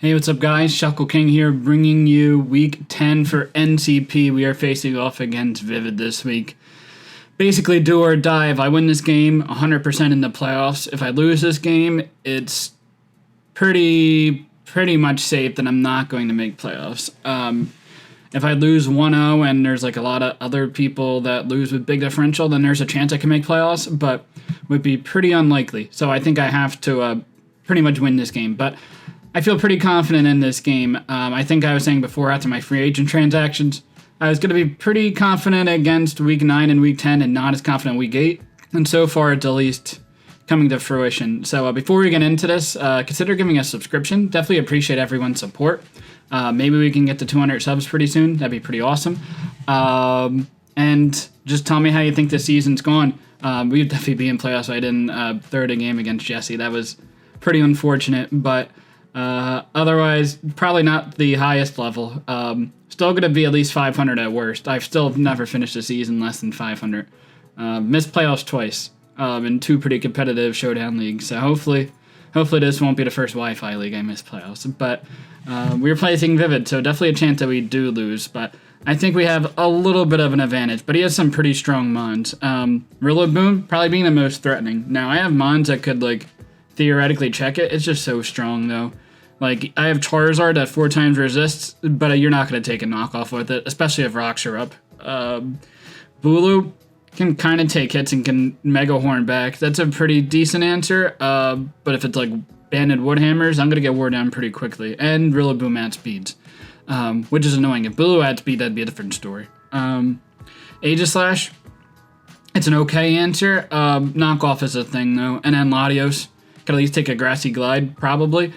Hey, what's up guys? Shuckle King here, bringing you week 10 for NCP. We are facing off against Vivid this week. Basically do or die. If I win this game, 100% in the playoffs. If I lose this game, it's pretty much safe that I'm not going to make playoffs. If I lose 1-0 and there's like a lot of other people that lose with big differential, then there's a chance I can make playoffs, but would be pretty unlikely. So I think I have to pretty much win this game. But I feel pretty confident in this game. I think I was saying before after my free agent transactions, I was going to be pretty confident against week 9 and week 10 and not as confident week 8. And so far, it's at least coming to fruition. So before we get into this, consider giving a subscription. Definitely appreciate everyone's support. Maybe we can get to 200 subs pretty soon. That'd be pretty awesome. And just tell me how you think this season's gone. We'd definitely be in playoffs. I didn't third a game against Jesse. That was pretty unfortunate, but otherwise, probably not the highest level. Still going to be at least 500 at worst. I've still never finished a season less than 500. Missed playoffs twice in 2 pretty competitive showdown leagues. So hopefully this won't be the first Wi-Fi league I miss playoffs. But we're placing Vivid, so definitely a chance that we do lose. But I think we have a little bit of an advantage. But he has some pretty strong mons. Rillaboom probably being the most threatening. Now I have mons that could like theoretically check it. It's just so strong though. Like, I have Charizard that 4 times resists, but you're not going to take a knockoff with it, especially if rocks are up. Bulu can kind of take hits and can Mega Horn back. That's a pretty decent answer, but if it's like Banded Woodhammers, I'm going to get wore down pretty quickly. And Rillaboom at speeds, which is annoying. If Bulu at speed, that'd be a different story. Aegislash, it's an okay answer. Knockoff is a thing, though. And then Latios, could at least take a Grassy Glide, probably.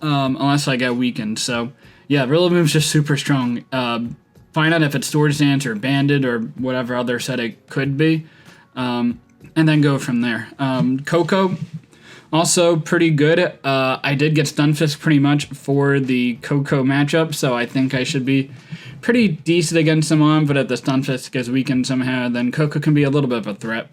Unless I get weakened. So, yeah, Rillaboom's just super strong. Find out if it's Storage Dance or Banded or whatever other set it could be. And then go from there. Koko, also pretty good. I did get Stunfisk pretty much for the Koko matchup, so I think I should be pretty decent against him on, but if the Stunfisk gets weakened somehow, then Koko can be a little bit of a threat.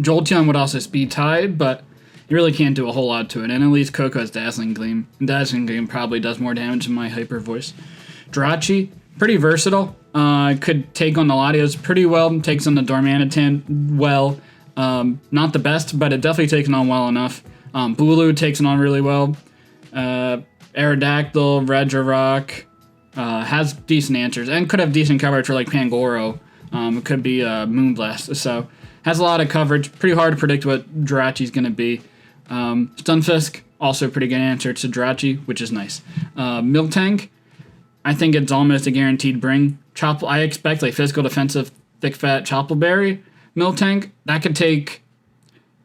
Jolteon would also speed tied, but you really can't do a whole lot to it, and at least Koko has Dazzling Gleam. And Dazzling Gleam probably does more damage than my Hyper Voice. Jirachi, pretty versatile. Could take on the Latios pretty well. Takes on the Darmanitan well. Not the best, but it definitely takes it on well enough. Bulu takes it on really well. Aerodactyl, Regirock, has decent answers, and could have decent coverage for like Pangoro. It could be Moonblast, so has a lot of coverage. Pretty hard to predict what Jirachi's going to be. Stunfisk, also a pretty good answer to Jirachi, which is nice. Miltank, I think it's almost a guaranteed bring. I expect like physical defensive, thick fat Choppleberry. Miltank, that could take,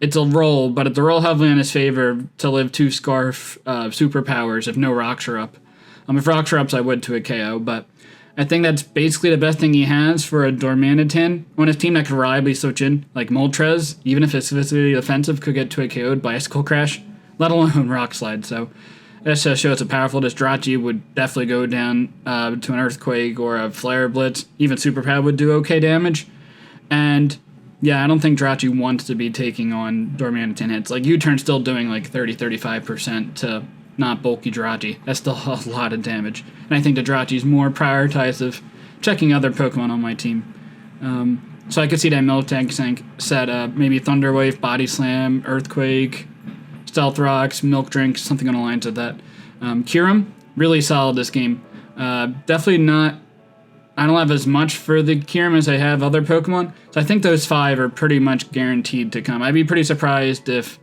it's a roll, but it's a roll heavily in his favor to live 2 Scarf superpowers if no rocks are up. If rocks are up, I would to a KO, but I think that's basically the best thing he has for a Darmanitan on his team that could reliably switch in, like Moltres, even if it's physically offensive, could get to a KO'd Bicycle Crash, let alone Rock Slide. So this just shows how powerful this Jirachi would definitely go down to an Earthquake or a Flare Blitz. Even Super Pad would do okay damage. And yeah, I don't think Jirachi wants to be taking on Darmanitan hits. Like U-Turn's still doing like 30-35% to not bulky Jirachi. That's still a lot of damage. And I think the Jirachi's more prioritized of checking other Pokemon on my team. So I could see that Miltank set maybe Thunder Wave, Body Slam, Earthquake, Stealth Rocks, Milk Drink, something on the lines of that. Kyurem, really solid this game. Definitely not, I don't have as much for the Kyurem as I have other Pokemon. So I think those 5 are pretty much guaranteed to come. I'd be pretty surprised if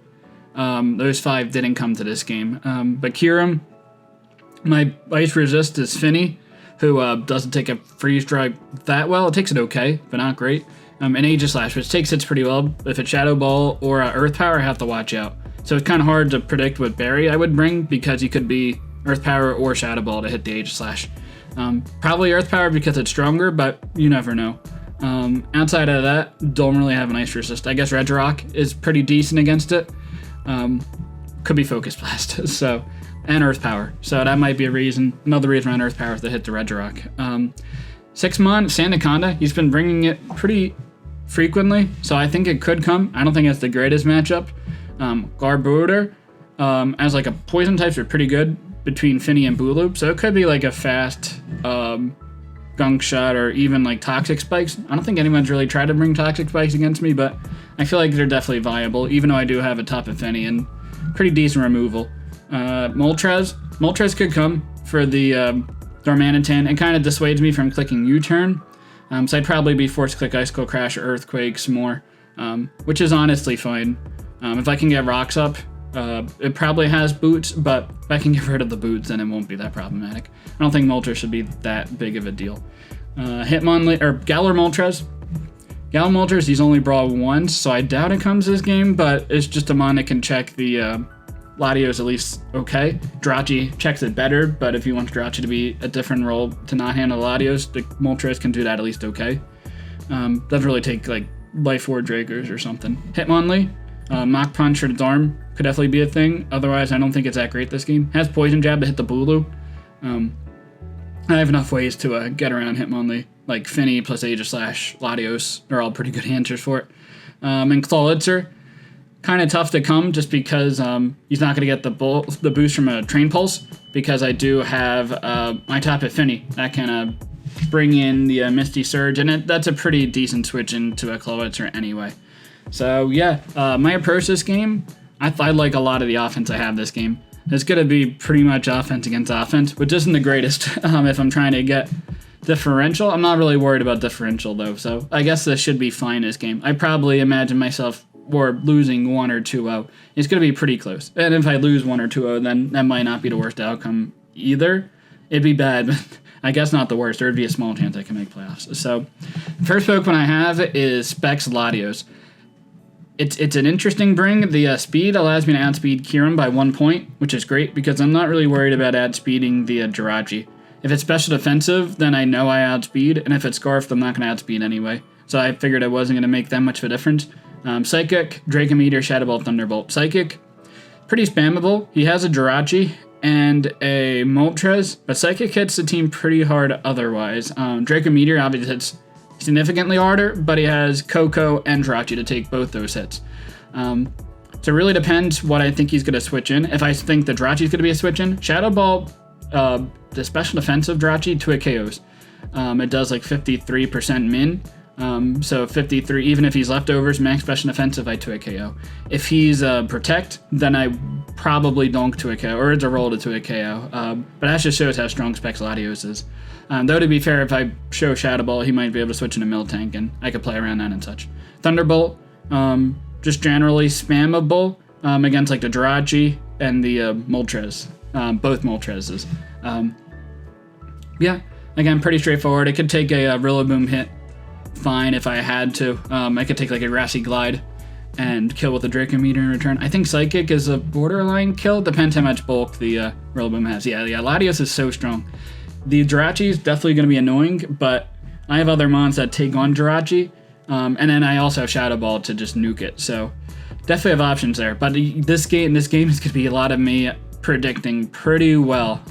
those 5 didn't come to this game. But Kyurem, my Ice Resist is Finny, who doesn't take a Freeze Dry that well. It takes it okay, but not great. And Aegislash, which takes hits pretty well. If it's Shadow Ball or Earth Power, I have to watch out. So it's kind of hard to predict what Berry I would bring because he could be Earth Power or Shadow Ball to hit the Aegislash. Probably Earth Power because it's stronger, but you never know. Outside of that, don't really have an Ice Resist. I guess Regirock is pretty decent against it. Could be Focus Blast, so, and Earth Power. So that might be a reason, another reason around Earth Power to hit the Regirock. 6-mon, Sandaconda, he's been bringing it pretty frequently, so I think it could come. I don't think it's the greatest matchup. GARBAGE as like a poison types are pretty good between Finny and Booloop, so it could be like a fast Gunk Shot or even like Toxic Spikes. I don't think anyone's really tried to bring Toxic Spikes against me, but I feel like they're definitely viable, even though I do have a Tapu Fini and pretty decent removal. Moltres could come for the Darmanitan and kind of dissuades me from clicking U-turn. So I'd probably be forced to click Icicle Crash or Earthquake some more, which is honestly fine. If I can get rocks up, it probably has boots, but if I can get rid of the boots, then it won't be that problematic. I don't think Moltres should be that big of a deal. Galar Moltres. Galar Moltres, he's only brought once, so I doubt it comes this game, but it's just a mon that can check the Latios at least okay. Jirachi checks it better, but if you want Jirachi to be a different role to not handle Latios, the Moltres can do that at least okay. Doesn't really take like Life Orb Drakers or something. Hitmonlee, Mach Punch or Disarm could definitely be a thing. Otherwise, I don't think it's that great this game. Has Poison Jab to hit the Bulu. I have enough ways to get around Hitmonlee. Like Finny plus Aegis Slash, Latios are all pretty good answers for it. And Clawitzer, kind of tough to come just because he's not going to get the boost from a Train Pulse, because I do have my Tapu Fini that can bring in the Misty Surge, and that's a pretty decent switch into a Clawitzer anyway. So yeah, my approach this game, I like a lot of the offense I have this game. It's going to be pretty much offense against offense, which isn't the greatest if I'm trying to get differential. I'm not really worried about differential though, so I guess this should be fine this game. I probably imagine myself losing 1 or 2-0. It's going to be pretty close. And if I lose 1 or 2-0, then that might not be the worst outcome either. It'd be bad, but I guess not the worst. There'd be a small chance I can make playoffs. So, the first Pokemon I have is Specs Latios. It's an interesting bring. The speed allows me to outspeed Kyurem by 1 point, which is great because I'm not really worried about outspeeding the Jirachi. If it's special defensive, then I know I outspeed, and if it's Scarfed, I'm not going to outspeed anyway. So I figured it wasn't going to make that much of a difference. Psychic, Draco Meteor, Shadow Ball, Thunderbolt. Psychic, pretty spammable. He has a Jirachi and a Moltres, but Psychic hits the team pretty hard otherwise. Draco Meteor obviously hits significantly harder, but he has Koko and Jirachi to take both those hits. So it really depends what I think he's going to switch in. If I think the Jirachi's going to be a switch in, Shadow Ball, the special defensive Jirachi, 2 KOs. It does like 53% min. So 53, even if he's leftovers, max special defensive, I 2 KO. If he's Protect, then I probably donk to a KO, or it's a roll to a KO. But that just shows how strong Specs Latios is. Though to be fair, if I show Shadow Ball, he might be able to switch into Miltank, and I could play around that and such. Thunderbolt, just generally spammable against like the Jirachi and the Moltres, both Moltreses. Yeah, again, pretty straightforward. It could take a Rillaboom hit fine if I had to. I could take like a Grassy Glide and kill with a Draco Meteor in return. I think Psychic is a borderline kill. Depends how much bulk the Rillaboom has. Yeah, Latios is so strong. The Jirachi is definitely going to be annoying, but I have other mons that take on Jirachi, and then I also have Shadow Ball to just nuke it. So definitely have options there. But this game is going to be a lot of me predicting pretty well.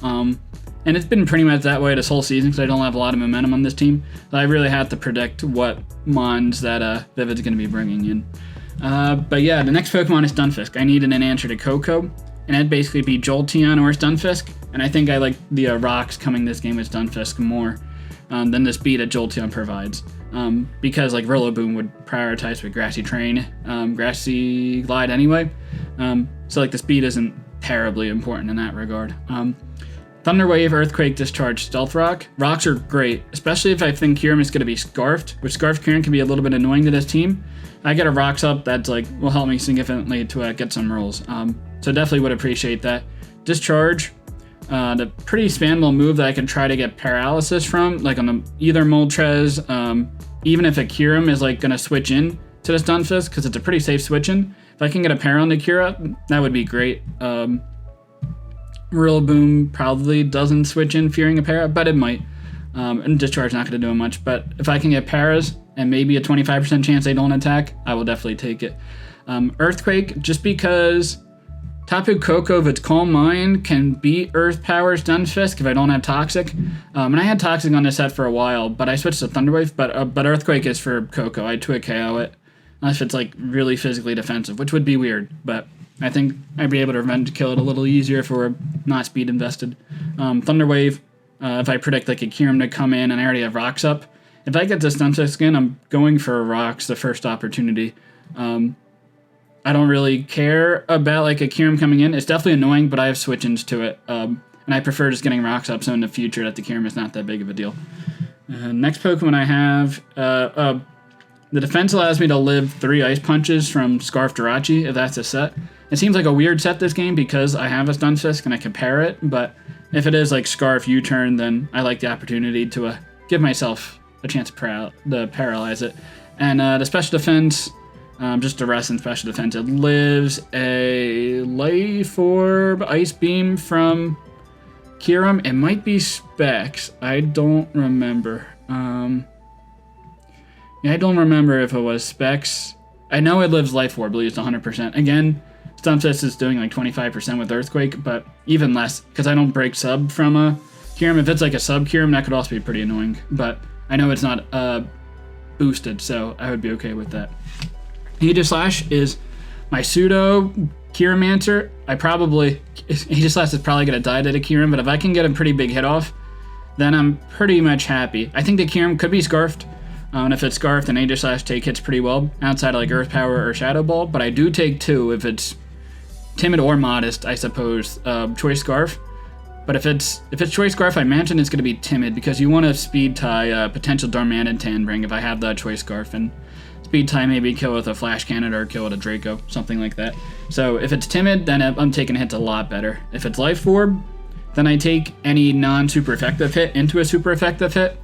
And it's been pretty much that way this whole season because I don't have a lot of momentum on this team. So I really have to predict what mons that Vivid's going to be bringing in. But yeah, the next Pokemon is Stunfisk. I needed an answer to Koko, and that'd basically be Jolteon or Stunfisk. And I think I like the rocks coming this game with Stunfisk more than the speed that Jolteon provides. Because like Rillaboom would prioritize with Grassy Train, Grassy Glide anyway. So like the speed isn't terribly important in that regard. Thunder Wave, Earthquake, Discharge, Stealth Rock. Rocks are great, especially if I think Kyurem is going to be Scarfed, which Scarfed Kyurem can be a little bit annoying to this team. I get a Rocks up that's like will help me significantly to get some rolls. So definitely would appreciate that. Discharge, the pretty spammable move that I can try to get Paralysis from, like on either Moltres, even if a Kyurem is like going to switch in to the Stunfisk, because it's a pretty safe switch in. If I can get a Para on the Kyurem, that would be great. Rillaboom probably doesn't switch in fearing a para, but it might. And Discharge not going to do much. But if I can get paras and maybe a 25% chance they don't attack, I will definitely take it. Earthquake, just because Tapu Koko, if it's Calm Mind, can beat Earth Power Stunfisk if I don't have Toxic. And I had Toxic on this set for a while, but I switched to Thunderwave. But Earthquake is for Koko. I 2 KO it. Unless it's like really physically defensive, which would be weird. But I think I'd be able to revenge kill it a little easier if we're not speed invested. Thunder Wave, if I predict like a Kyurem to come in and I already have rocks up, if I get this Stunfisk in, I'm going for rocks the first opportunity. I don't really care about like a Kyurem coming in. It's definitely annoying, but I have switch-ins to it. And I prefer just getting rocks up so in the future that the Kyurem is not that big of a deal. Next Pokemon I have, the defense allows me to live 3 Ice Punches from Scarf Jirachi, if that's a set. It seems like a weird set this game because I have a Stunfisk and I can pair it, but if it is like Scarf U-turn, then I like the opportunity to give myself a chance to paralyze it. And the special defense, just a rest in special defense, it lives a Life Orb Ice Beam from Kyurem. It might be Specs. I don't remember. Yeah, I don't remember if it was Specs. I know it lives Life Orb, at least 100%. Again, Stunfisk is doing like 25% with Earthquake, but even less, because I don't break sub from a Kyurem. If it's like a sub Kyurem, that could also be pretty annoying, but I know it's not boosted, so I would be okay with that. Aegislash is my pseudo Kyurem. Aegislash is probably going to die to the Kyurem, but if I can get a pretty big hit off, then I'm pretty much happy. I think the Kyurem could be Scarfed, and if it's Scarfed, then Aegislash take hits pretty well, outside of like Earth Power or Shadow Ball, but I do take 2 if it's Timid or Modest, I suppose, Choice Scarf. But if it's Choice Scarf, I imagine it's going to be Timid, because you want to speed tie potential Darmanitan Ring if I have the Choice Scarf, and speed tie maybe kill with a Flash Cannon or kill with a Draco, something like that. So if it's Timid, then I'm taking hits a lot better. If it's Life Orb, then I take any non-super effective hit into a super effective hit.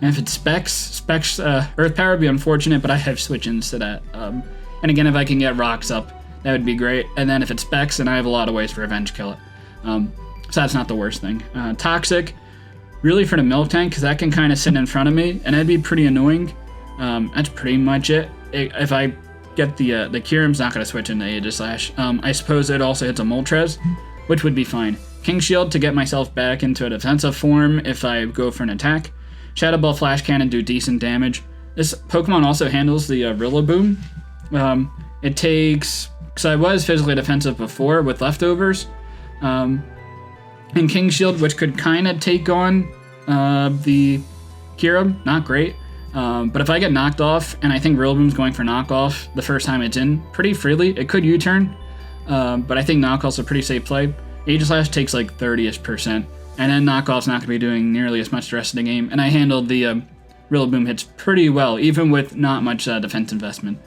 And if it's Specs, Earth Power would be unfortunate, but I have switch-ins to that. And again, if I can get rocks up, that would be great. And then if it's Specs, then I have a lot of ways to revenge kill it. So that's not the worst thing. Toxic, really for the Milk Tank, because that can kind of sit in front of me, and that'd be pretty annoying. That's pretty much it. If I get the Kyurem's not going to switch into Aegislash. I suppose it also hits a Moltres, which would be fine. King Shield to get myself back into a defensive form if I go for an attack. Shadow Ball, Flash Cannon do decent damage. This Pokemon also handles the Rillaboom. It takes, because I was physically defensive before with leftovers, and King Shield, which could kind of take on the Kyurem, not great. But if I get knocked off, and I think Rillaboom's going for knockoff the first time it's in pretty freely, it could U-turn, but I think knockoff's a pretty safe play. Aegislash takes like 30-ish%, and then knockoff's not going to be doing nearly as much the rest of the game, and I handled the Rillaboom hits pretty well, even with not much defense investment.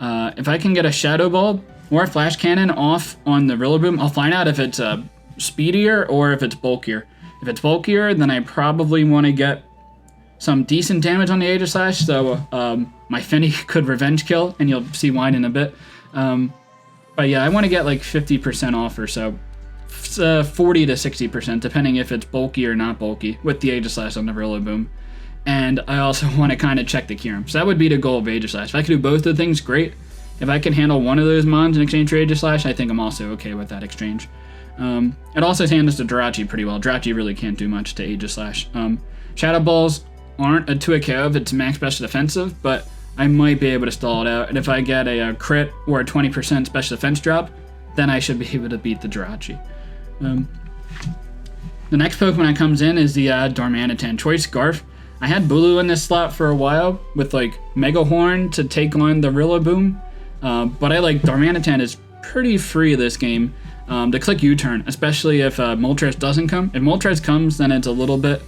If I can get a Shadow Ball or a Flash Cannon off on the Rillaboom, I'll find out if it's speedier or if it's bulkier. If it's bulkier, then I probably want to get some decent damage on the Aegislash, so my Finny could revenge kill, and you'll see why in a bit. But yeah, I want to get like 50% off or so. 40 to 60%, depending if it's bulky or not bulky, with the Aegislash on the Rillaboom. And I also want to kind of check the Kyurem. So that would be the goal of Aegislash. If I can do both of the things, great. If I can handle one of those mons in exchange for Aegislash, I think I'm also okay with that exchange. It also handles the Jirachi pretty well. Jirachi really can't do much to Aegislash. Shadow Balls aren't a 2-hit KO if it's max special defensive, but I might be able to stall it out. And if I get a crit or a 20% special defense drop, then I should be able to beat the Jirachi. The next Pokemon that comes in is the Darmanitan Choice Scarf. I had Bulu in this slot for a while with like Mega Horn to take on the Rillaboom, but I like Darmanitan is pretty free this game to click U-turn, especially if Moltres doesn't come. If Moltres comes, then it's a little bit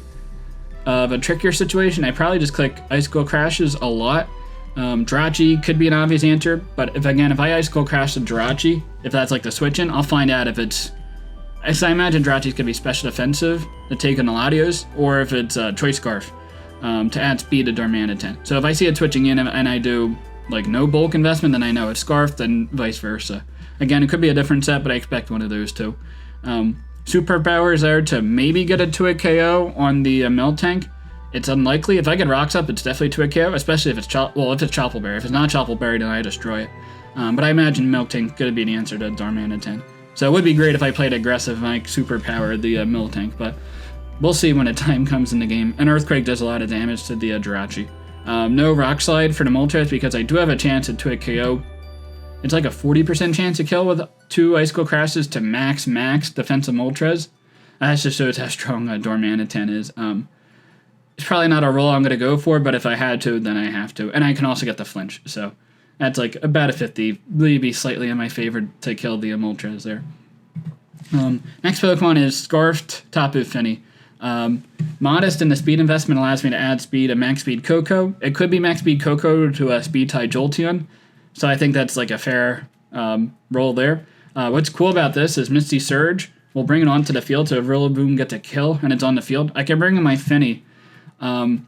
of a trickier situation. I probably just click Icicle Crashes a lot. Jirachi could be an obvious answer, but if I Icicle Crash the Jirachi, if that's like the switch-in, I'll find out if it's... So I imagine Jirachi's could be special defensive to take on Latios, or if it's Choice Scarf to add speed to Darmanitan. So if I see it switching in and I do like no bulk investment, then I know it's Scarfed, and vice versa. Again, it could be a different set, but I expect one of those two. Superpowers are to maybe get a 2-hit KO on the Milk Tank. It's unlikely. If I get rocks up, it's definitely 2-hit KO, especially if it's Chople Berry. If it's not Chople Berry, then I destroy it. But I imagine Milk Tank could be the answer to Darmanitan. So it would be great if I played aggressive and like superpowered the Milk Tank, but we'll see when the time comes in the game. And Earthquake does a lot of damage to the Jirachi. No Rock Slide for the Moltres because I do have a chance at 2-hit KO it's like a 40% chance to kill with 2 Icicle Crashes to max defensive Moltres. That just shows how strong a Dormanitan is. It's probably not a roll I'm going to go for, but if I had to, then I have to. And I can also get the flinch, so that's like about a 50, maybe slightly in my favor to kill the Moltres there. Next Pokemon is Scarfed Tapu Fini. Modest in the speed investment allows me to add speed to max speed Koko. It could be max speed Koko to a speed tie Jolteon, so I think that's like a fair roll there. What's cool about this is Misty Surge will bring it onto the field, so if Rillaboom gets a kill and it's on the field, I can bring in my Fini. And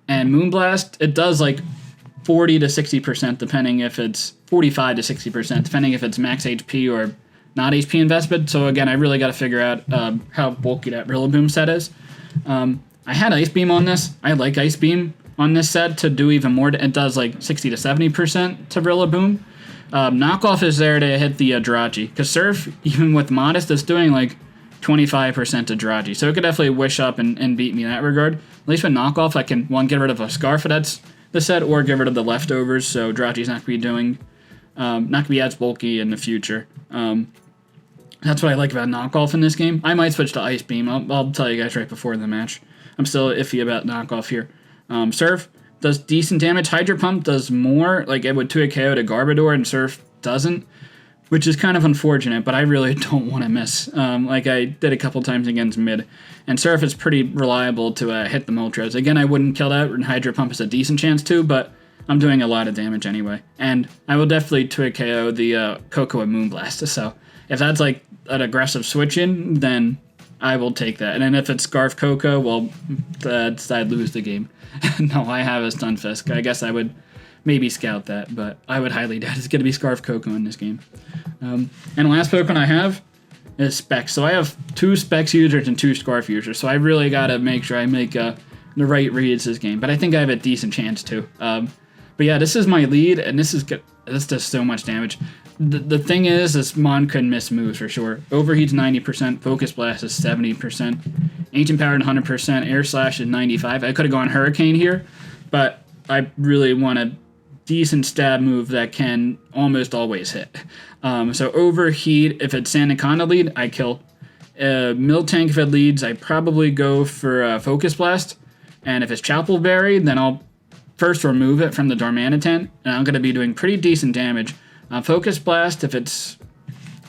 Moonblast, it does like 40 to 60%, depending if it's 45 to 60%, depending if it's max HP or not HP investment. So again, I really got to figure out how bulky that Rillaboom set is. I had Ice Beam on this. I like Ice Beam on this set to do even more. It does like 60 to 70% to Rillaboom. Knockoff is there to hit the Jirachi, because Surf, even with Modest, is doing like 25% to Jirachi. So it could definitely wish up and beat me in that regard. At least with Knockoff, I can, one, get rid of a Scarf that's the set, or get rid of the leftovers, so Jirachi's not going to be as bulky in the future. That's what I like about Knockoff in this game. I might switch to Ice Beam. I'll tell you guys right before the match. I'm still iffy about Knockoff here. Surf does decent damage. Hydro Pump does more. Like, it would 2-hit KO to Garbodor, and Surf doesn't, which is kind of unfortunate, but I really don't want to miss. Like I did a couple times against mid. And Surf is pretty reliable to hit the Moltres. Again, I wouldn't kill that, and Hydro Pump is a decent chance too, but I'm doing a lot of damage anyway. And I will definitely 2-hit KO the Koko and Moonblast. So if that's like an aggressive switch in, then I will take that. And then if it's Scarf Koko, well, I'd lose the game. No, I have a Stunfisk. I guess I would maybe scout that, but I would highly doubt it's going to be Scarf Koko in this game. And the last Pokemon I have is Specs. So I have 2 Specs users and 2 Scarf users, so I really got to make sure I make the right reads this game. But I think I have a decent chance too. But yeah, this is my lead, and this does so much damage. The thing is, this Mon can miss moves for sure. Overheat's 90%, Focus Blast is 70%, Ancient Power is 100%, Air Slash is 95%. I could have gone Hurricane here, but I really want a decent stab move that can almost always hit. So Overheat, if it's Sandaconda lead, I kill. Miltank, if it leads, I probably go for Focus Blast. And if it's Chapel Berry, then I'll first remove it from the Dormanitan, and I'm going to be doing pretty decent damage. Focus Blast, if it's...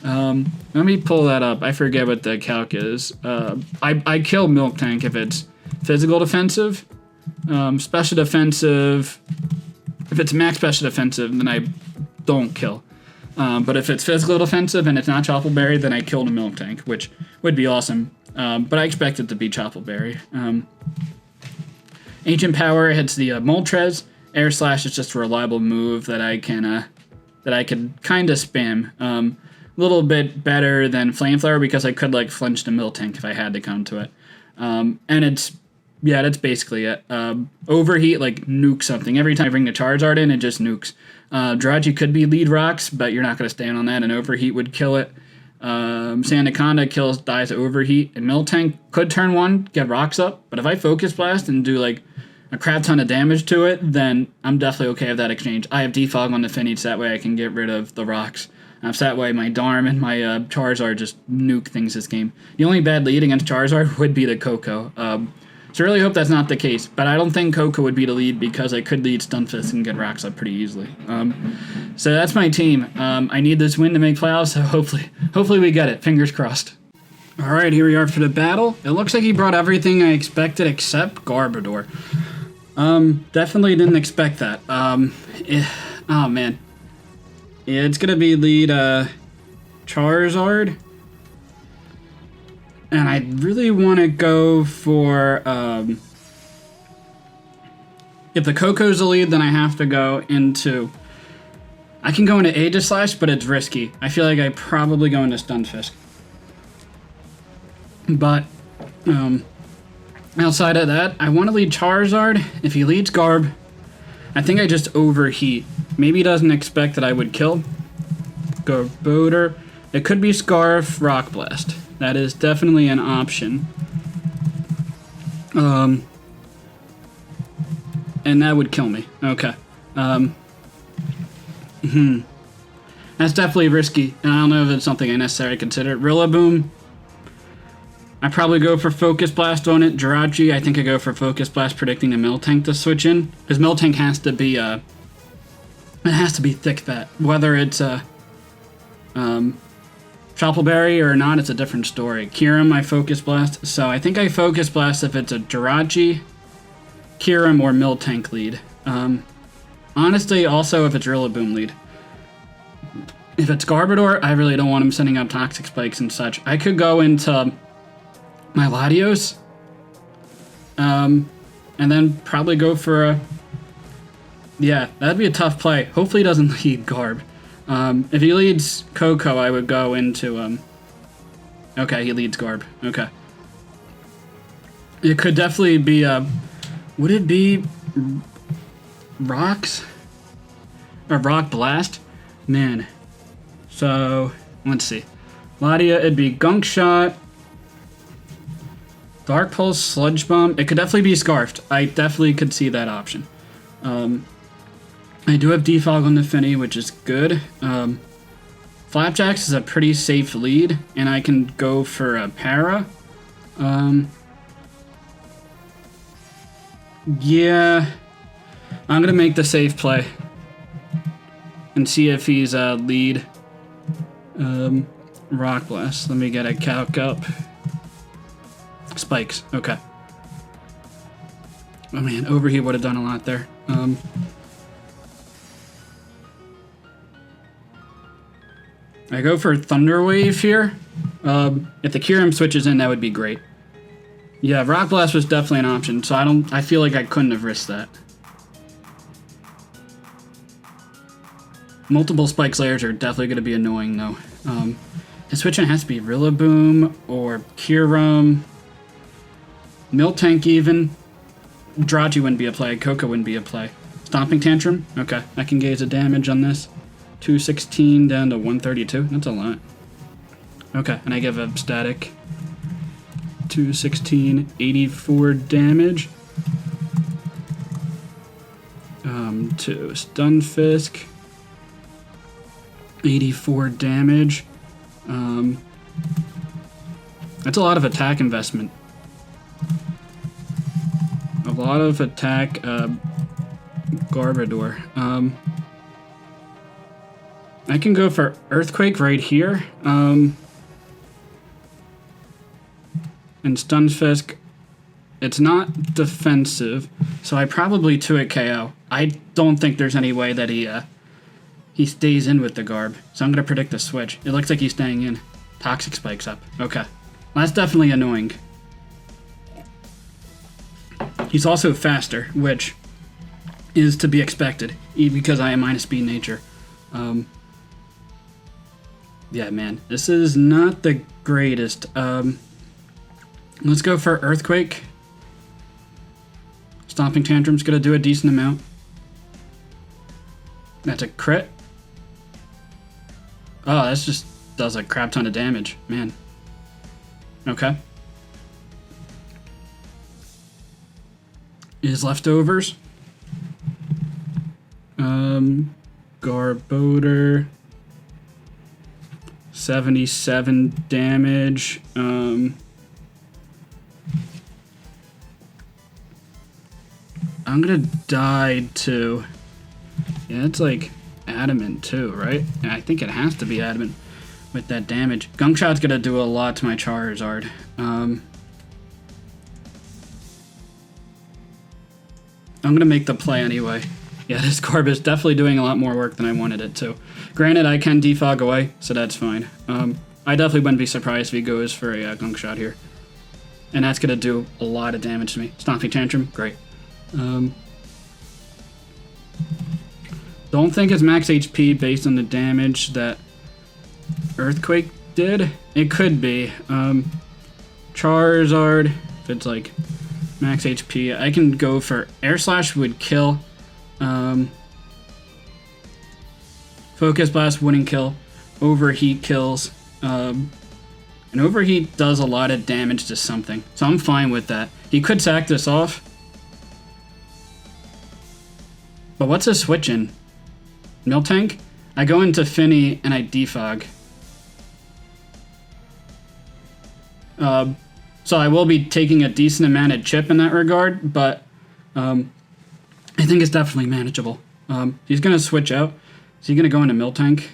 let me pull that up. I forget what the calc is. I kill Miltank if it's physical defensive. Special defensive... If it's max special defensive, then I don't kill. But if it's physical defensive and it's not Chapel Berry, then I kill the Miltank, which would be awesome. But I expect it to be Chapel Berry. Ancient Power hits the Moltres. Air Slash is just a reliable move that I can kind of spam. A little bit better than Flamethrower because I could like flinch the Miltank if I had to come to it. And that's basically it. Overheat, like, nuke something. Every time I bring the Charizard in, it just nukes. Jirachi could be lead rocks, but you're not going to stand on that, and Overheat would kill it. Sandaconda dies Overheat, and Miltank could turn 1, get rocks up, but if I Focus Blast and do, like, a crap ton of damage to it, then I'm definitely okay with that exchange. I have Defog on the Fini, so that way I can get rid of the rocks. So that way my Darm and my Charizard just nuke things this game. The only bad lead against Charizard would be the Koko. So I really hope that's not the case, but I don't think Koko would be the lead because I could lead Stunfisk and get rocks up pretty easily. So that's my team. I need this win to make playoffs, so hopefully we get it. Fingers crossed. All right, here we are for the battle. It looks like he brought everything I expected except Garbodor. Definitely didn't expect that. Oh man. Yeah, it's gonna be lead Charizard. And I really want to go for, if the Koko's the lead, then I have to go into, I can go into Aegislash, but it's risky. I feel like I probably go into Stunfisk. But, outside of that, I want to lead Charizard. If he leads Garb, I think I just Overheat. Maybe he doesn't expect that I would kill Garbodor. It could be Scarf, Rock Blast. That is definitely an option. And that would kill me. Okay. That's That's definitely risky, and I don't know if it's something I necessarily consider. Rillaboom, I probably go for Focus Blast on it. Jirachi, I think I go for Focus Blast, predicting the Miltank to switch in, because Miltank has to be it has to be thick fat. Whether it's Choppleberry or not, it's a different story. Kyurem, I Focus Blast, so I think I Focus Blast if it's a Jirachi, Kyurem, or Miltank lead. Honestly, also if it's Rillaboom lead. If it's Garbodor, I really don't want him sending up Toxic Spikes and such. I could go into my Latios, and then probably go for a... Yeah, that'd be a tough play. Hopefully he doesn't lead Garb. If he leads Koko, I would go into... Okay, he leads Garb. Okay. It could definitely be... would it be... Rocks? Or Rock Blast? Man. So, let's see. Latia, it'd be Gunk Shot, Dark Pulse, Sludge Bomb. It could definitely be Scarfed. I definitely could see that option. I do have Defog on the Finny, which is good. Flapjacks is a pretty safe lead, and I can go for a Para. Yeah, I'm gonna make the safe play and see if he's lead. Rock Blast. Let me get a calc up. Spikes. Okay. Oh man, Overheat would have done a lot there. I go for Thunder Wave here. If the Kyurem switches in, that would be great. Yeah, Rock Blast was definitely an option, so I feel like I couldn't have risked that. Multiple Spikes layers are definitely going to be annoying, though. The switch-in has to be Rillaboom or Kyurem. Miltank even. Jirachi wouldn't be a play. Koko wouldn't be a play. Stomping Tantrum? Okay, I can gauge the damage on this. 216 down to 132. That's a lot. Okay, and I give a static. 216, 84 damage. To Stunfisk. 84 damage. That's a lot of attack investment. A lot of attack, Garbodor. I can go for Earthquake right here. And Stunfisk, it's not defensive, so I probably 2-hit KO. I don't think there's any way that he stays in with the Garb, so I'm going to predict the switch. It looks like he's staying in. Toxic Spikes up. Okay. Well, that's definitely annoying. He's also faster, which is to be expected, because I am -speed nature. Yeah, man. This is not the greatest. Let's go for Earthquake. Stomping Tantrum's going to do a decent amount. That's a crit. Oh, that's just does a crap ton of damage, man. Okay. His leftovers. Garbodor. 77 damage. I'm gonna die to... Yeah, it's like adamant too, right? And I think it has to be adamant with that damage. Gunk Shot's gonna do a lot to my Charizard. I'm gonna make the play anyway. Yeah, this Garb is definitely doing a lot more work than I wanted it to. Granted, I can defog away, so that's fine. I definitely wouldn't be surprised if he goes for a Gunk Shot here. And that's gonna do a lot of damage to me. Stomping Tantrum, great. Don't think it's max HP based on the damage that Earthquake did. It could be. Charizard, if it's like max HP, I can go for Air Slash would kill. Focus Blast wouldn't kill. Overheat kills. And Overheat does a lot of damage to something. So I'm fine with that. He could sack this off. But what's a switch in? Miltank? I go into Finny and I defog. So I will be taking a decent amount of chip in that regard, but I think it's definitely manageable. He's going to switch out. Is he going to go into Miltank?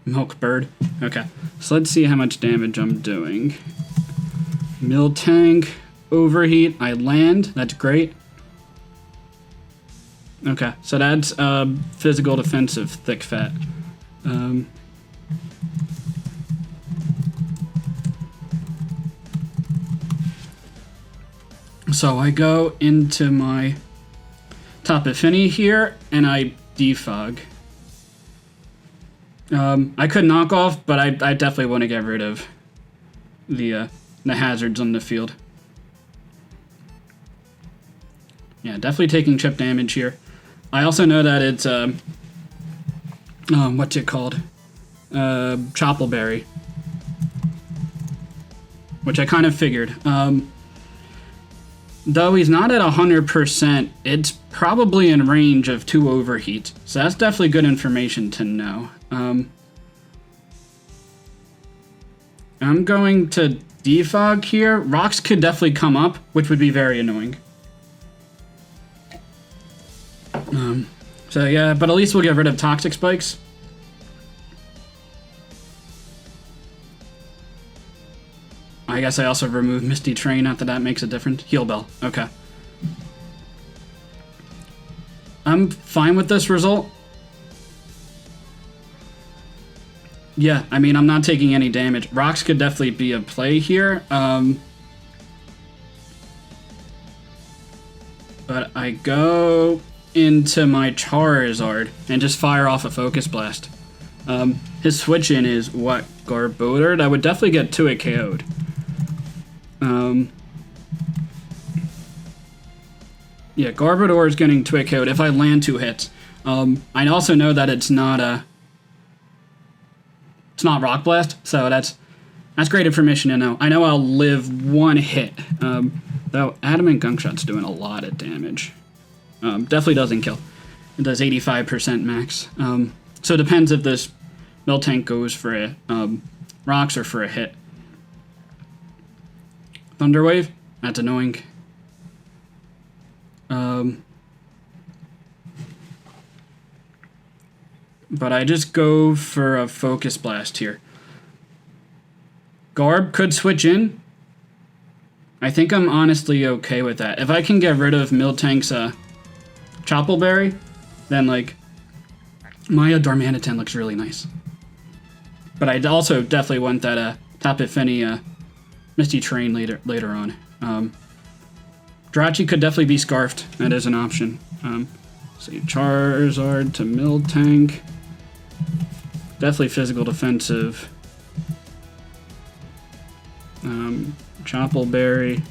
Milk Bird. Okay, so let's see how much damage I'm doing. Miltank, Overheat, I land. That's great. Okay, so that's physical defensive thick fat. So I go into my Tapu here and I defog. I could knock off, but I definitely want to get rid of the hazards on the field. Yeah, definitely taking chip damage here. I also know that it's what's it called? Choppleberry, which I kind of figured. Though he's not at 100%, it's probably in range of 2 overheats. So that's definitely good information to know. I'm going to defog here. Rocks could definitely come up, which would be very annoying. So yeah, but at least we'll get rid of Toxic Spikes. I guess I also remove Misty Train, not that that makes a difference. Heal Bell, okay. I'm fine with this result. Yeah, I mean, I'm not taking any damage. Rocks could definitely be a play here. But I go into my Charizard and just fire off a Focus Blast. His switch in is what? Garbodor? I would definitely get 2 KO'd. Yeah, Garbodor is getting 2 KO'd if I land 2 hits. I also know that it's not Rock Blast, so that's great information to know. I know I'll live 1 hit, though Adamant Gunk Shot's doing a lot of damage. Definitely doesn't kill. It does 85% max. So it depends if this Miltank goes for a rocks or for a hit. Thunder Wave, that's annoying. But I just go for a Focus Blast here. Garb could switch in. I think I'm honestly okay with that. If I can get rid of Miltank's Choppleberry, then like my Darmanitan looks really nice. But I also definitely want that Tapu Misty Train later on. Jirachi could definitely be Scarfed. That is an option. See, Charizard to Miltank. Definitely physical defensive. Choppleberry.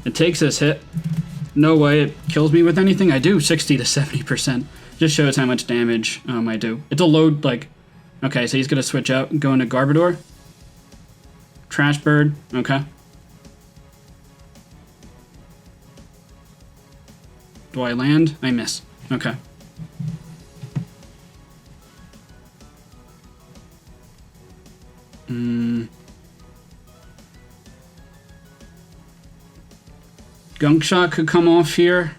It takes this hit. No way it kills me with anything. I do 60 to 70%. Just shows how much damage I do. It's a load, like... Okay, so he's going to switch out and go into Garbodor. Trash Bird. Okay. Do I land? I miss. Okay. Gunk Shot could come off here.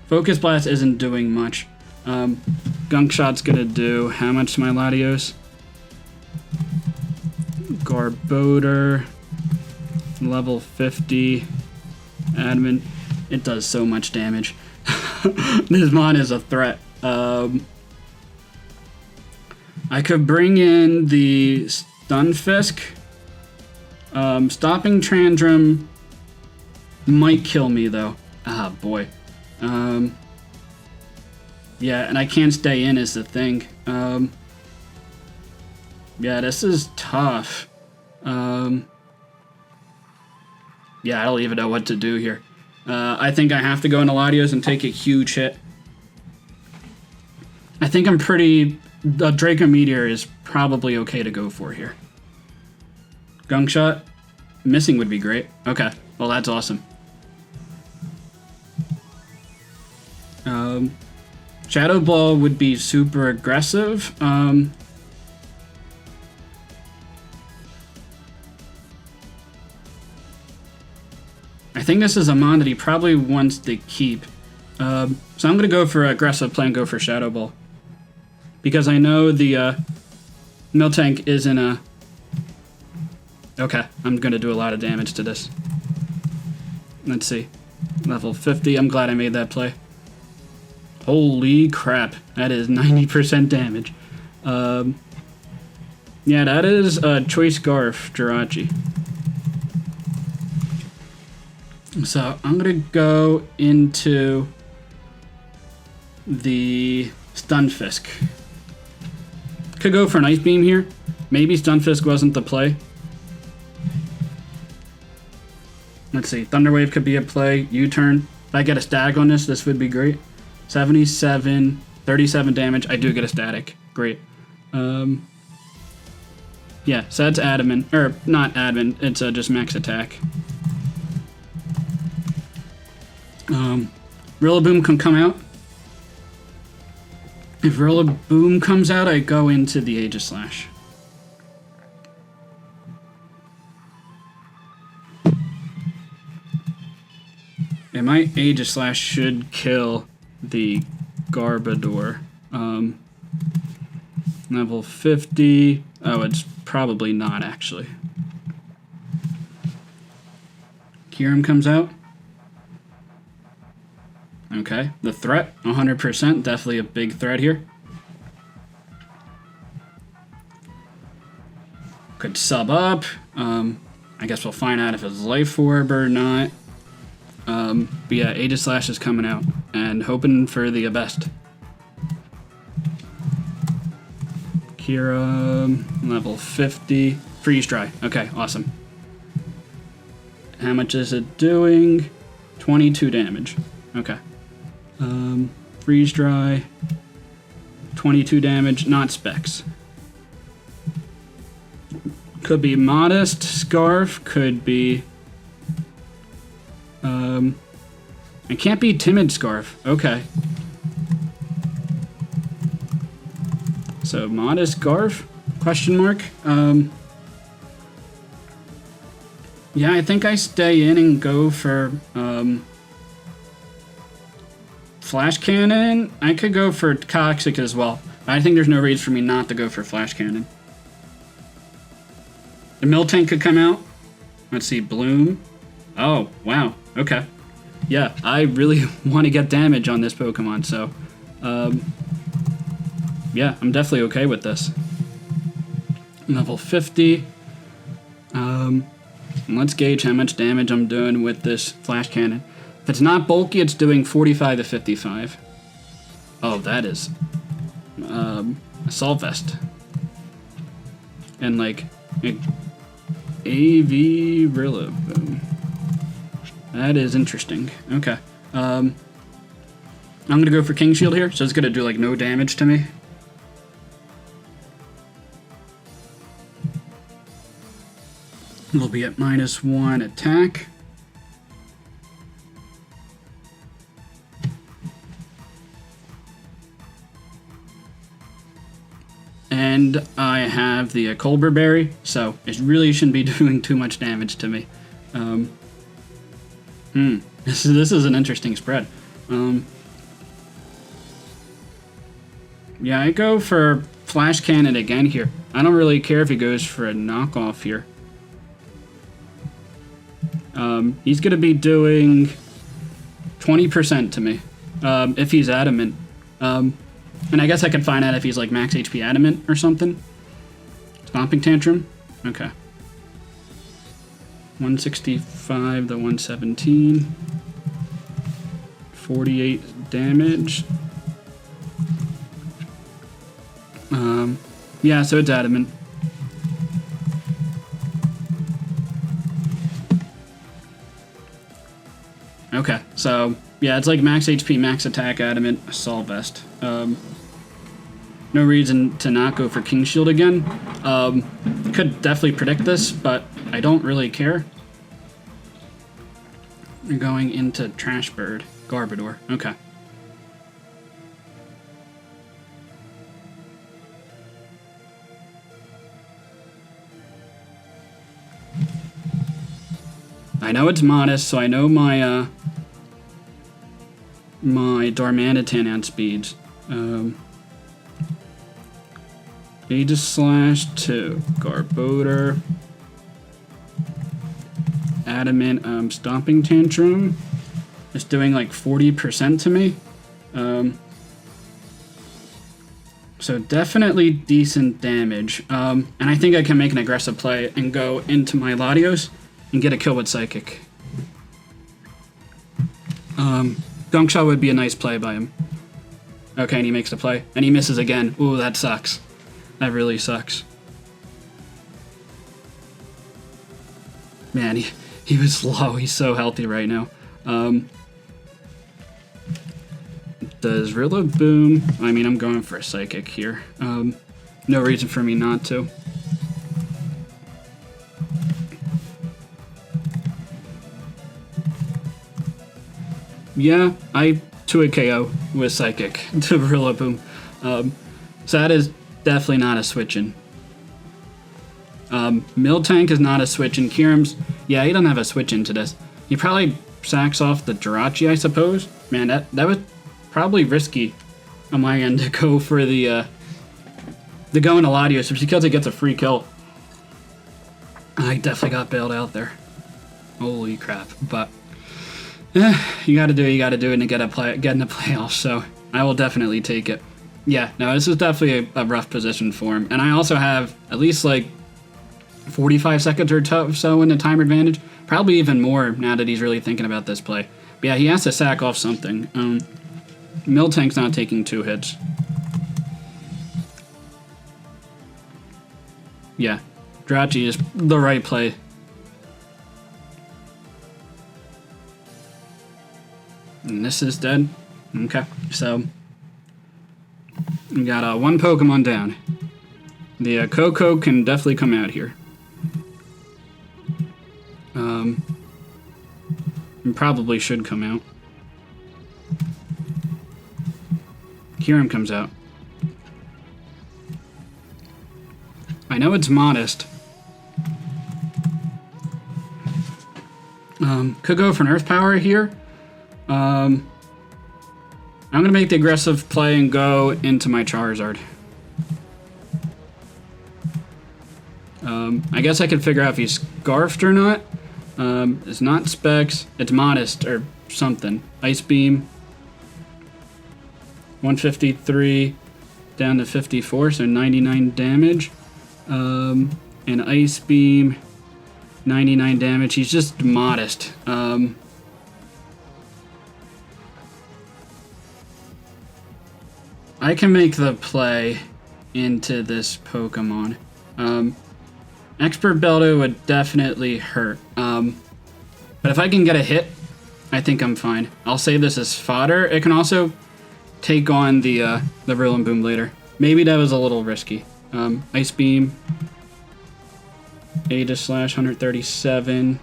Focus Blast isn't doing much. Gunk Shot's gonna do how much to my Latios? Garbodor. Level 50. Adamant. It does so much damage. This mon is a threat. I could bring in the Stunfisk. Stopping Tantrum might kill me, though. Ah, boy. Yeah, and I can't stay in is the thing. Yeah, this is tough. Yeah, I don't even know what to do here. I think I have to go into Latios and take a huge hit. I think I'm pretty... Draco Meteor is probably okay to go for here. Gunk Shot? Missing would be great. Okay, well that's awesome. Shadow Ball would be super aggressive. I think this is a mon that he probably wants to keep. So I'm going to go for aggressive play and go for Shadow Ball. Because I know the Miltank is in a... Okay, I'm going to do a lot of damage to this. Let's see. Level 50. I'm glad I made that play. Holy crap. That is 90% damage. Yeah, that is Choice Scarf Jirachi. So I'm going to go into the Stunfisk. Could go for an Ice Beam here. Maybe Stunfisk wasn't the play. Let's see. Thunder Wave could be a play. U-turn. If I get a static on this, this would be great. 77, 37 damage. I do get a static. Great. Yeah, so that's adamant. Or, not adamant. It's just max attack. Rillaboom can come out. If Rillaboom comes out, I go into the Aegislash. And my Aegislash should kill the Garbodor. Level 50. Oh, it's probably not, actually. Kyurem comes out. Okay, the threat, 100%, definitely a big threat here. Could sub up. I guess we'll find out if it's Life Orb or not. But yeah, Aegislash is coming out, and hoping for the best. Kyurem, level 50. Freeze Dry. Okay, awesome. How much is it doing? 22 damage. Okay. Freeze Dry. 22 damage, not Specs. Could be Modest Scarf, could be... it can't be Timid Scarf. Okay. So, Modest Scarf? Question mark? Yeah, I think I stay in and go for, Flash Cannon. I could go for Toxic as well. I think there's no reason for me not to go for Flash Cannon. The Miltank could come out. Let's see, Bloom. Oh, wow. Okay. Yeah, I really want to get damage on this Pokemon, so... yeah, I'm definitely okay with this. Level 50. Let's gauge how much damage I'm doing with this Flash Cannon. If it's not bulky, it's doing 45 to 55. Oh, that is... Assault Vest. And, like... AV Rillaboom. That is interesting. Okay. I'm gonna go for King Shield here, so it's gonna do, like, no damage to me. We'll be at -1 attack. And I have the Colbur Berry, so it really shouldn't be doing too much damage to me. This is an interesting spread. Yeah, I go for Flash Cannon again here. I don't really care if he goes for a knockoff here. He's going to be doing 20% to me, if he's adamant. And I guess I can find out if he's like max HP adamant or something. Stomping Tantrum. Okay. 165 to 117. 48 damage. Yeah, so it's adamant. Okay, so yeah, it's like max HP, max attack, adamant, Assault Vest. No reason to not go for King Shield again. Could definitely predict this, but I don't really care. We're going into Trash Bird, Garbodor. Okay. I know it's modest, so I know my my Darmanitan outspeeds. Aegislash to Garbodor. Adamant Stomping Tantrum. It's doing like 40% to me. So definitely decent damage. And I think I can make an aggressive play and go into my Latios and get a kill with Psychic. Gunk Shot would be a nice play by him. Okay, and he makes the play. And he misses again. Ooh, that sucks. That really sucks. Man, he was low. He's so healthy right now. Does Rillaboom... I mean, I'm going for a Psychic here. No reason for me not to. Yeah, I 2 a KO with Psychic to Rillaboom. So that is definitely not a switch-in. Miltank is not a switch-in. Kyurem's... Yeah, he doesn't have a switch-in to this. He probably sacks off the Jirachi, I suppose. Man, that was probably risky on my end to go for the go into Latios, just because it gets a free kill. I definitely got bailed out there. Holy crap. But... you gotta do it and get in the playoffs, so I will definitely take it. Yeah, no, this is definitely a rough position for him. And I also have at least like 45 seconds or so in the time advantage. Probably even more now that he's really thinking about this play. But yeah, he has to sack off something. Miltank's not taking 2 hits. Yeah, Jirachi is the right play. And this is dead. Okay, so we got 1 Pokemon down. The Koko can definitely come out here. Probably should come out. Kyurem comes out. I know it's modest. Could go for an Earth Power here. I'm going to make the aggressive play and go into my Charizard. I guess I could figure out if he's Scarfed or not. It's not Specs. It's modest or something. Ice Beam. 153 down to 54, so 99 damage. And Ice Beam, 99 damage. He's just modest. I can make the play into this Pokemon. Expert Belto would definitely hurt. But if I can get a hit, I think I'm fine. I'll save this as fodder. It can also take on the Rillaboom later. Maybe that was a little risky. Ice Beam. Aegislash, 137.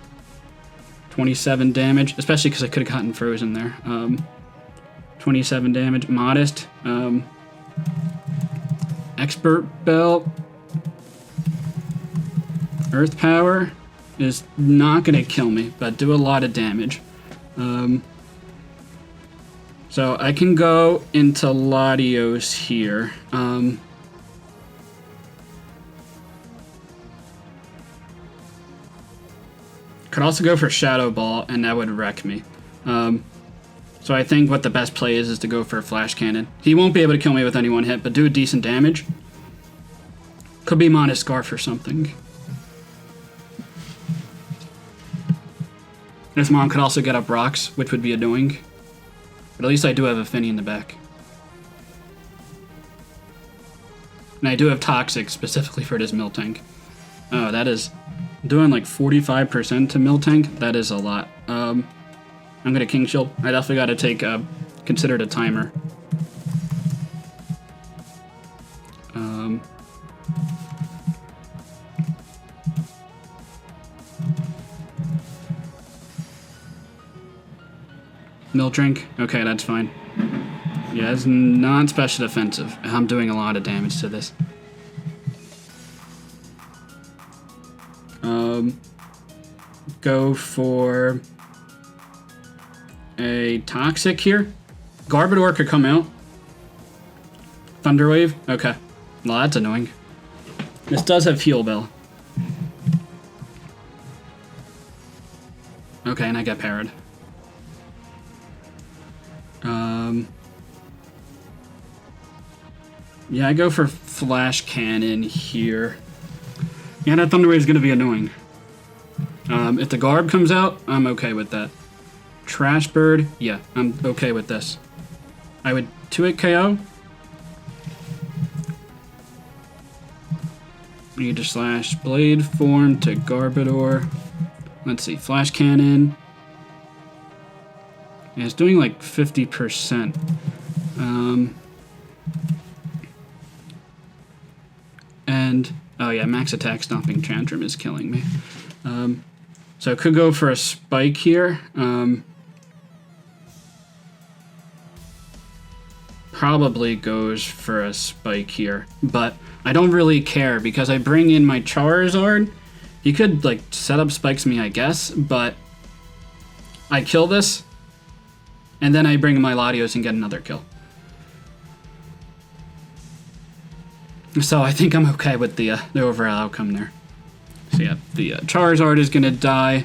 27 damage, especially because I could have gotten frozen there. 27 damage. Modest. Expert Belt. Earth Power is not going to kill me, but do a lot of damage. So I can go into Latios here. Could also go for Shadow Ball, and that would wreck me. So I think what the best play is to go for a Flash Cannon. He won't be able to kill me with any one hit, but do decent damage. Could be Modest Scarf or something. This Mon could also get up rocks, which would be annoying. But at least I do have a Finny in the back. And I do have Toxic specifically for this Miltank. Oh, that is doing like 45% to Miltank. That is a lot. I'm gonna King Shield. I definitely gotta take consider the timer. Miltank? Okay, that's fine. Yeah, it's not special defensive. I'm doing a lot of damage to this. go for a Toxic here. Garbodor could come out. Thunderwave. Okay. Well, that's annoying. This does have Heal Bell. Okay, and I get parried. Yeah, I go for Flash Cannon here. Yeah, that Thunderwave is going to be annoying. If the Garb comes out, I'm okay with that. Trash Bird, yeah, I'm okay with this. I would 2-hit KO. Aegis Slash Blade Form to Garbodor. Let's see, Flash Cannon. Yeah, it's doing like 50%. And, oh yeah, Max Attack Stomping Tantrum is killing me. So I could go for a Spike here. Probably goes for a Spike here, but I don't really care because I bring in my Charizard. He could like set up spikes me, I guess, but I kill this, and then I bring in my Latios and get another kill. So I think I'm okay with the overall outcome there. So yeah, the Charizard is gonna die.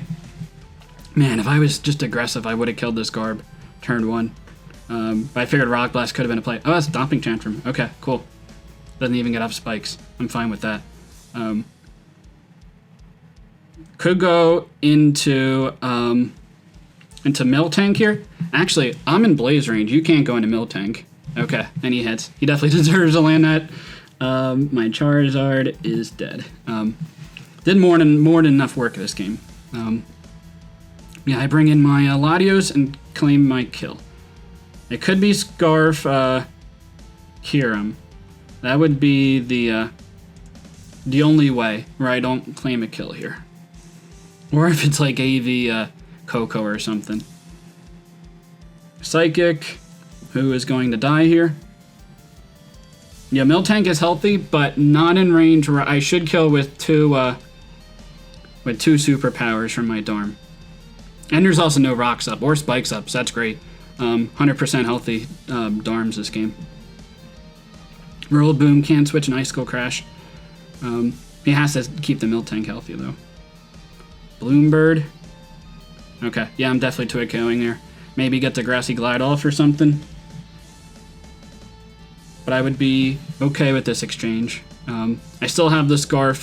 Man, if I was just aggressive, I would have killed this Garb turn 1. But I figured Rock Blast could have been a play. Oh, that's Stomping Tantrum. Okay, cool. Doesn't even get off spikes. I'm fine with that. Could go into Miltank here. Actually, I'm in Blaze range. You can't go into Miltank. Okay, and he hits. He definitely deserves to land that. My Charizard is dead. Did more than enough work this game. Yeah, I bring in my Latios and claim my kill. It could be Scarf Hiram. That would be the only way where I don't claim a kill here. Or if it's like AV Coco or something. Psychic, who is going to die here. Yeah, Miltank is healthy, but not in range where I should kill with two superpowers from my Darm. And there's also no rocks up or spikes up, so that's great. 100% healthy Darms this game. Rillaboom can switch an Icicle Crash. He has to keep the Miltank healthy though. Bloombird. Okay, yeah, I'm definitely 2-hit KOing there. Maybe get the Grassy Glide off or something. But I would be okay with this exchange. I still have the Scarf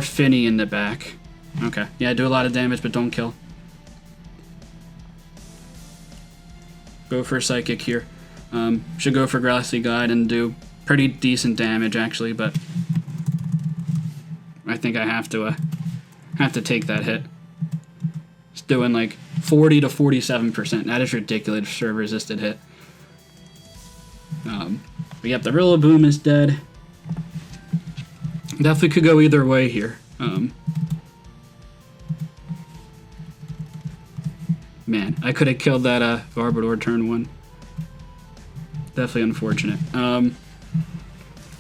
Finny in the back. Okay, yeah, I do a lot of damage, but don't kill. Go for a Psychic here. Should go for Grassy Glide and do pretty decent damage actually, but I think I have to take that hit. It's doing like 40 to 47%. That is ridiculous for a resisted hit. But yep, the Rillaboom is dead. Definitely could go either way here. Man, I could have killed that Garbodor turn 1. Definitely unfortunate.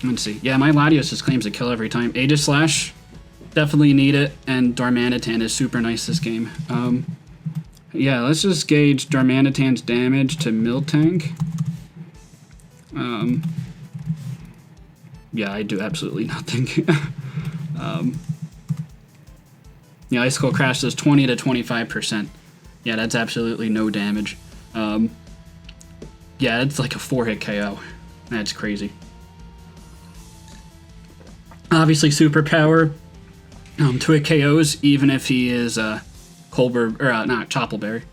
Let's see. Yeah, my Latios just claims a kill every time. Aegis Slash, definitely need it, and Darmanitan is super nice this game. Yeah, let's just gauge Darmanitan's damage to Miltank. Yeah, I do absolutely nothing. Yeah, Icicle Crash does 20 to 25%. Yeah, that's absolutely no damage. Yeah, it's like a 4-hit KO. That's crazy. Obviously, superpower. 2-hit KOs, even if he is Colbur, or not Choppleberry.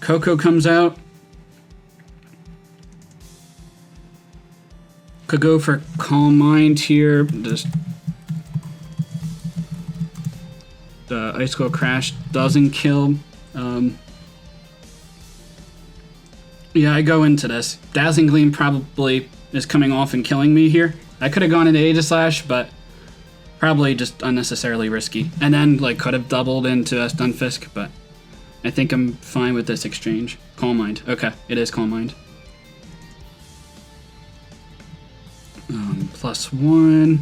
Coco comes out. Could go for Calm Mind here. Just the Icicle Crash doesn't kill. Yeah, I go into this. Dazzling Gleam probably is coming off and killing me here. I could have gone into Aegis Slash, but probably just unnecessarily risky. And then, like, could have doubled into a Stunfisk, but I think I'm fine with this exchange. Calm Mind. Okay, it is Calm Mind. +1.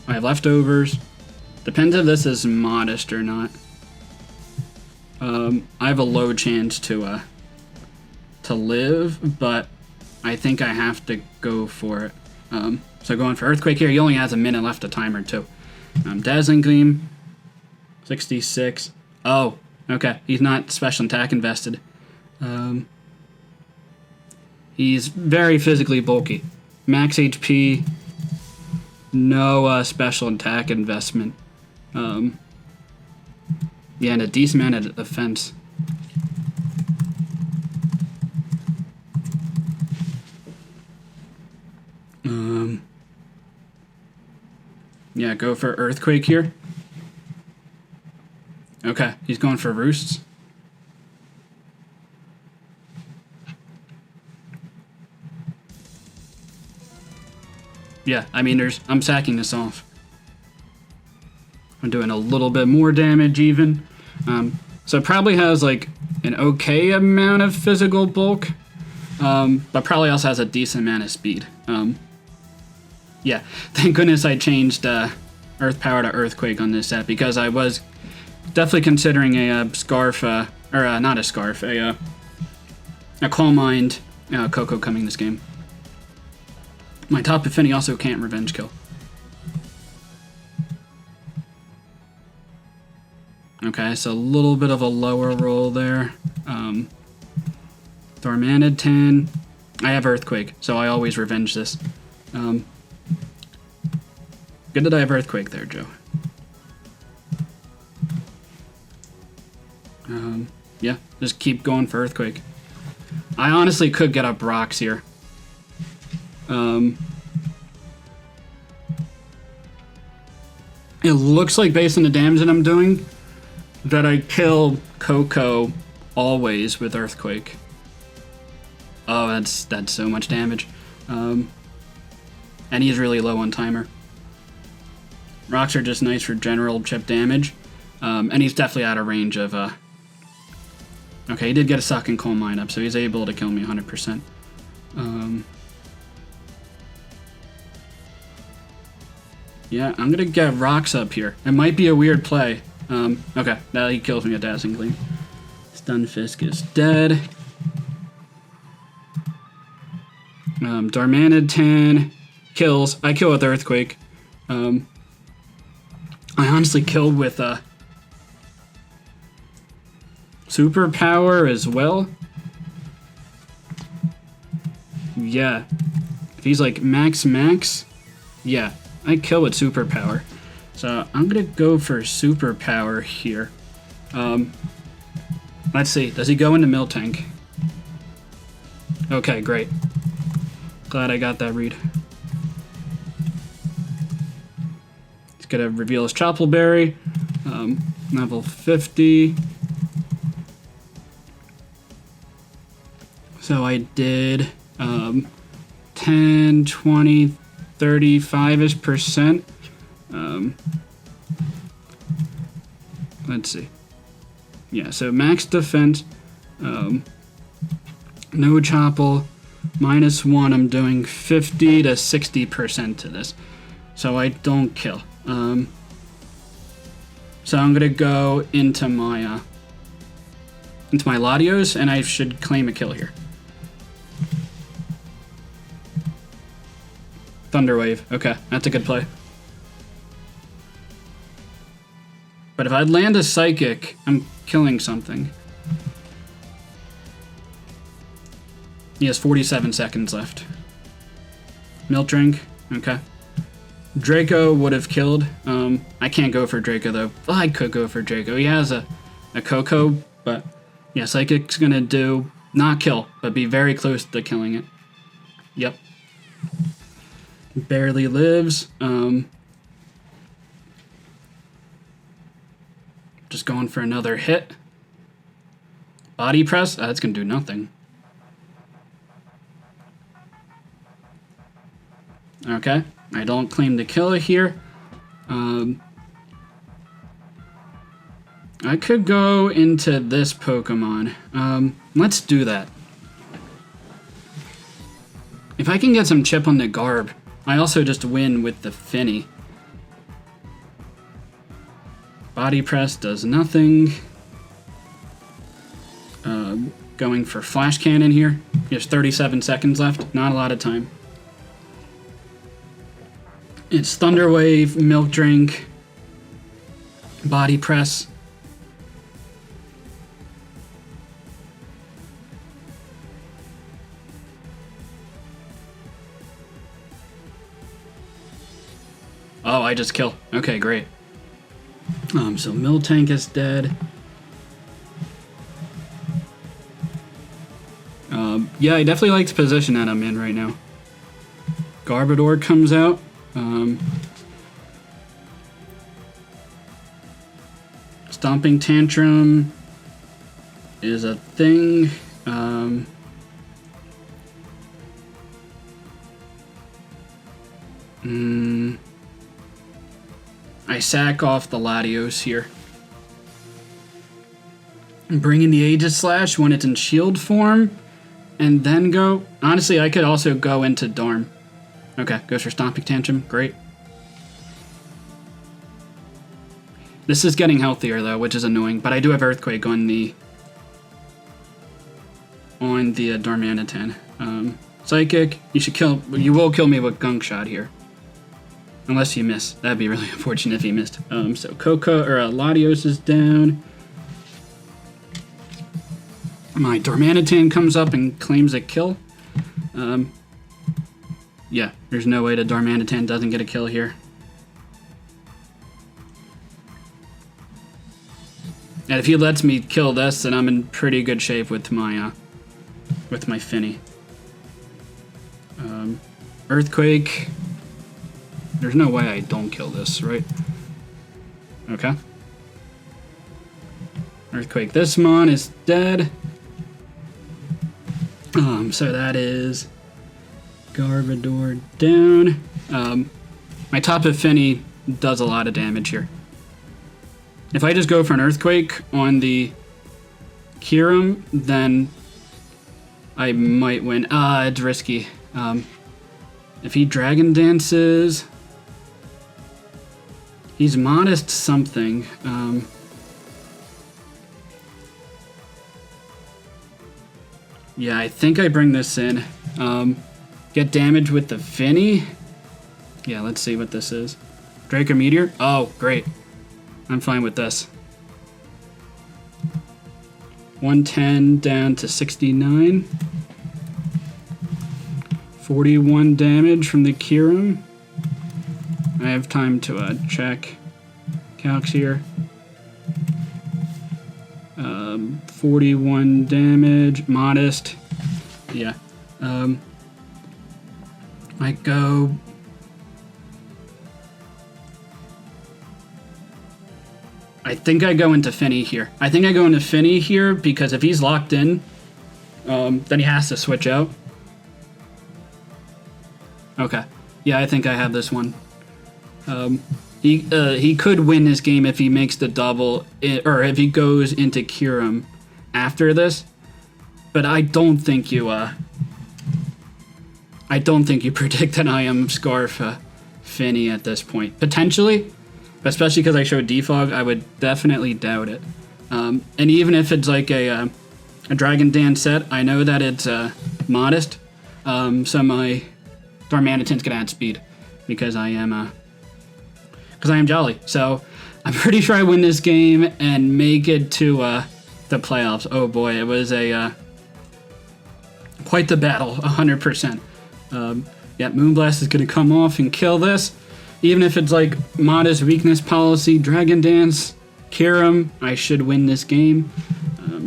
I have leftovers. Depends if this is modest or not. I have a low chance to live, but I think I have to go for it. So going for Earthquake here. He only has a minute left of timer too. Dazzling Gleam, 66. Oh, okay. He's not special attack invested. He's very physically bulky. Max HP, no special attack investment. Yeah, and a decent amount of defense. Yeah, go for Earthquake here. Okay, he's going for Roosts. Yeah, I mean, I'm sacking this off. I'm doing a little bit more damage even. So it probably has like an okay amount of physical bulk, but probably also has a decent amount of speed. Yeah, thank goodness I changed Earth Power to Earthquake on this set, because I was definitely considering a Scarf, or not a Scarf, a Calm Mind Koko coming this game. My Tapu Fini also can't Revenge Kill. Okay, so a little bit of a lower roll there. Dormanid 10. I have Earthquake, so I always revenge this. Good that I have Earthquake there, Joe. Yeah, just keep going for Earthquake. I honestly could get up rocks here. It looks like, based on the damage that I'm doing, that I kill Koko always with Earthquake. Oh, that's so much damage. And he's really low on timer. Rocks are just nice for general chip damage. And he's definitely out of range of... Okay, he did get a Suck and Calm Mind up, so he's able to kill me 100%. Yeah, I'm gonna get Rocks up here. It might be a weird play. Okay, now he kills me with Dazzling Gleam. Stunfisk is dead. Darmanid 10 kills. I kill with Earthquake. I honestly killed with Superpower as well. Yeah. If he's like max, yeah, I kill with Superpower. So I'm gonna go for Superpower here. Let's see, does he go into Miltank? Okay, great. Glad I got that read. He's gonna reveal his Choppleberry. Level 50. So I did 10, 20, 35-ish%. Let's see. Yeah, so max defense, no Chopple, -1, I'm doing 50 to 60% to this. So I don't kill. So I'm gonna go into my Latios, and I should claim a kill here. Thunderwave. Okay, that's a good play. But if I'd land a Psychic, I'm killing something. He has 47 seconds left. Milk Drink. Okay. Draco would have killed. I can't go for Draco, though. Well, I could go for Draco. He has a Koko, but yeah, Psychic's gonna do not kill, but be very close to killing it. Yep. Barely lives. Just going for another hit. Body Press? That's gonna do nothing. Okay, I don't claim the kill here. I could go into this Pokemon. Let's do that. If I can get some chip on the Garb, I also just win with the Fini. Body press does nothing. Going for flash cannon here. There's 37 seconds left. Not a lot of time. It's Thunder Wave, Milk Drink, Body Press. Oh, I just kill. Okay, great. So Miltank is dead. Yeah, I definitely like the position that I'm in right now. Garbodor comes out. Stomping Tantrum is a thing. I sack off the Latios here. I'm bringing the Aegis Slash when it's in shield form, and then go... Honestly, I could also go into Darm. Okay, goes for Stomping Tantrum. Great. This is getting healthier, though, which is annoying, but I do have Earthquake on the... Darmanitan. Psychic, you will kill me with Gunk Shot here. Unless you miss. That'd be really unfortunate if you missed. So Latios is down. My Darmanitan comes up and claims a kill. Yeah, there's no way the Darmanitan doesn't get a kill here. And if he lets me kill this, then I'm in pretty good shape with my Finny. Earthquake. There's no way I don't kill this, right? Okay. Earthquake. This mon is dead. So that is Garbodor down. My Tapu Finny does a lot of damage here. If I just go for an Earthquake on the Kyurem, then I might win. It's risky. If he Dragon Dances... He's modest something. Yeah, I think I bring this in. Get damage with the Finny. Yeah, let's see what this is. Draco Meteor? Oh, great. I'm fine with this. 110 down to 69. 41 damage from the Kyurem. I have time to check calcs here. 41 damage, modest. Yeah. I go. I think I go into Finny here. I think I go into Finny here because if he's locked in, then he has to switch out. Okay. Yeah, I think I have this one. He could win this game if he makes the double, or if he goes into Kyurem after this. But I don't think you predict that I am Scarf Finny at this point. Potentially, especially because I showed Defog, I would definitely doubt it. And even if it's like a Dragon Dance set, I know that it's modest. So my Darmanitan's gonna add speed because I am Jolly. So I'm pretty sure I win this game and make it to the playoffs. Oh boy, it was quite the battle, 100%. Yeah, Moonblast is going to come off and kill this. Even if it's like modest weakness policy, Dragon Dance, Kyurem, I should win this game.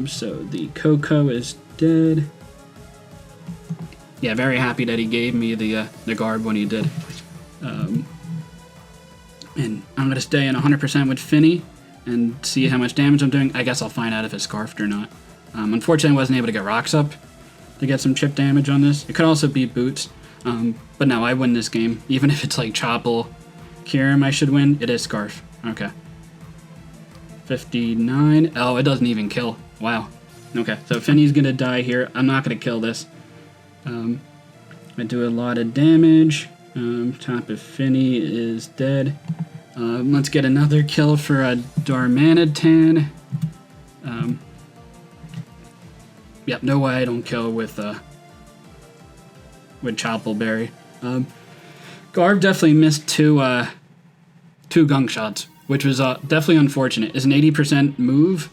So the Koko is dead. Yeah, very happy that he gave me the Garb when he did. And I'm going to stay in 100% with Finny and see how much damage I'm doing. I guess I'll find out if it's Scarfed or not. Unfortunately, I wasn't able to get Rocks up to get some chip damage on this. It could also be Boots. But no, I win this game. Even if it's like Chople, Kyurem, I should win. It is Scarf. Okay. 59. Oh, it doesn't even kill. Wow. Okay, so Finny's going to die here. I'm not going to kill this. I do a lot of damage. Tapu Finny is dead. Let's get another kill for a Darmanitan. Yep, no way I don't kill with Choppleberry. Garb definitely missed two gunk shots, which was definitely unfortunate. It's an 80% move,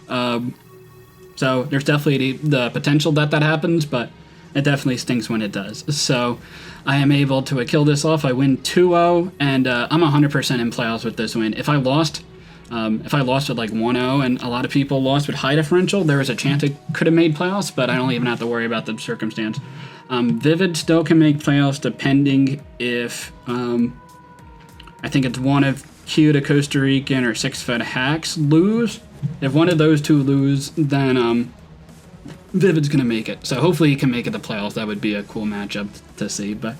so there's definitely the potential that happens, but it definitely stinks when it does. So I am able to kill this off. I win 2-0, and I'm 100% in playoffs with this win. If I lost with like 1-0 and a lot of people lost with high differential, there was a chance it could have made playoffs, but I don't even have to worry about the circumstance. Vivid still can make playoffs depending if I think it's one of Q to Costa Rican or 6-foot hacks lose. If one of those two lose, then Vivid's gonna make it. So hopefully he can make it to playoffs. That would be a cool matchup to see. But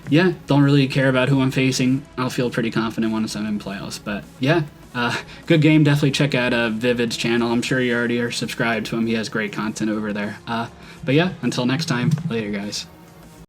yeah, don't really care about who I'm facing. I'll feel pretty confident once I'm in playoffs. But yeah, good game. Definitely check out Vivid's channel. I'm sure you already are subscribed to him. He has great content over there. But yeah, until next time, later guys.